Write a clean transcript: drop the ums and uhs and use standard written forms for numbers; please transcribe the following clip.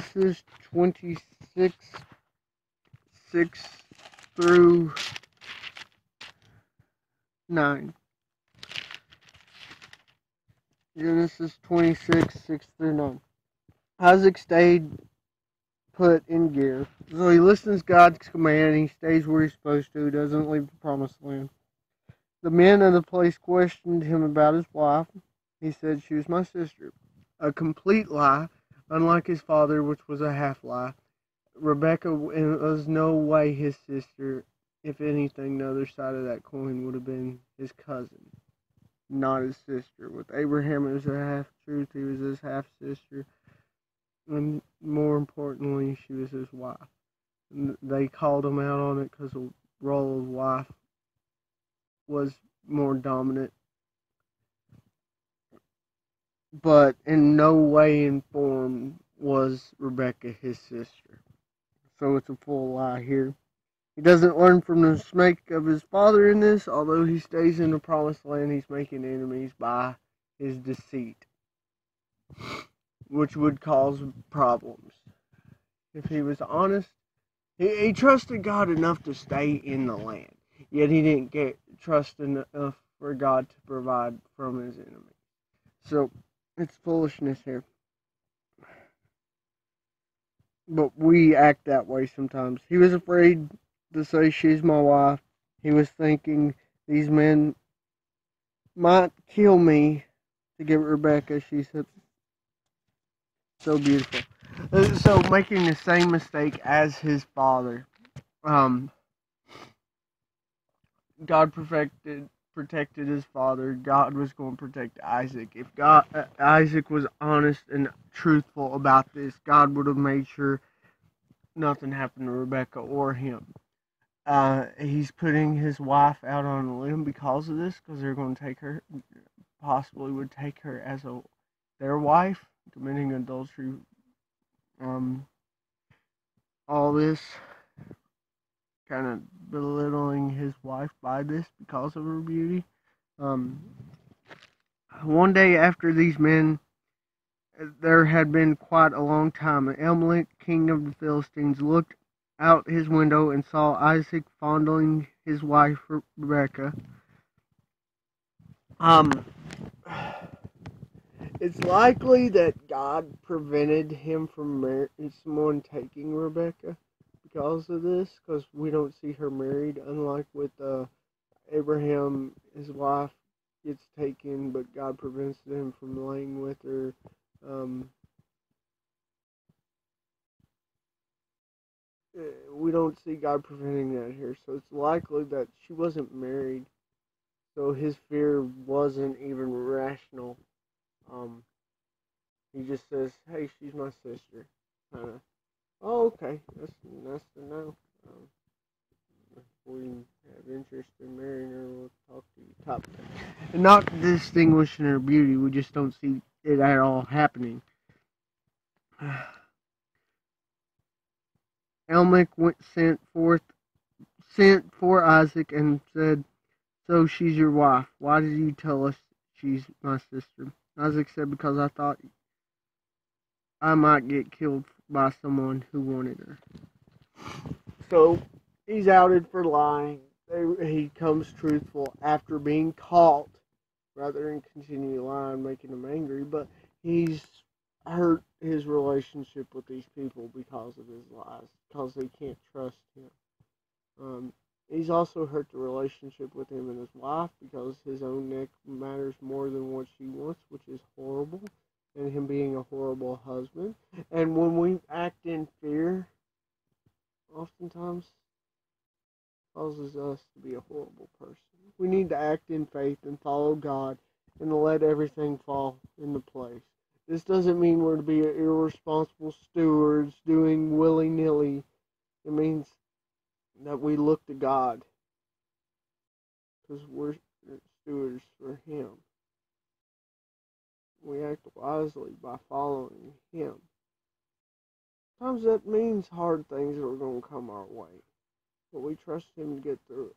Genesis 26, 6 through 9. Genesis 26, 6 through 9. Isaac stayed put in gear. So he listens to God's command and he stays where he's supposed to. He doesn't leave the promised land. The men of the place questioned him about his wife. He said she was my sister. A complete lie, unlike his father, which was a half lie. Rebecca was no way his sister. If anything, the other side of that coin would have been his cousin, not his sister. With Abraham, it was a half truth. He was his half sister. And more importantly, she was his wife. And they called him out on it because the role of wife was more dominant. But in no way in form was Rebecca his sister. So it's a full lie here. He doesn't learn from the mistake of his father in this. Although he stays in the promised land, he's making enemies by his deceit, which would cause problems. If he was honest, he trusted God enough to stay in the land, yet he didn't get trust enough for God to provide from his enemies. So it's foolishness here. But we act that way sometimes. He was afraid to say she's my wife. He was thinking these men might kill me to get Rebecca. She said, so beautiful. So making the same mistake as his father. God protected his father. God was going to protect Isaac. If Isaac was honest and truthful about this, God would have made sure nothing happened to Rebecca or him. He's putting his wife out on a limb because of this, because they're going to take her, possibly would take her as their wife, committing adultery. All this kind of belittling his wife by this because of her beauty. One day after these men, there had been quite a long time. Amalek, king of the Philistines, looked out his window and saw Isaac fondling his wife Rebekah. It's likely that God prevented him from someone taking Rebekah because of this, because we don't see her married, unlike with Abraham, his wife gets taken, but God prevents him from laying with her. We don't see God preventing that here, so it's likely that she wasn't married, so his fear wasn't even rational. He just says, "Hey, she's my sister." Kind of. Oh, okay. That's nice to know. If we have interest in marrying her, we'll talk to you. Top thing. And not distinguishing her beauty, we just don't see it at all happening. Amalek sent for Isaac and said, "So she's your wife. Why did you tell us she's my sister?" Isaac said, "Because I thought I might get killed by someone who wanted her." So he's outed for lying. He comes truthful after being caught, rather than continue lying, making him angry. But he's hurt his relationship with these people because of his lies, because they can't trust him. He's also hurt the relationship with him and his wife because his own neck matters more than what she wants, which is horrible, and him being a horrible husband. And when we act in fear, oftentimes causes us to be a horrible person. We need to act in faith and follow God and to let everything fall into place. This doesn't mean we're to be irresponsible stewards doing willy-nilly. It means that we look to God because we're stewards for Him. We act wisely by following Him. Sometimes that means hard things are going to come our way, but we trust Him to get through it.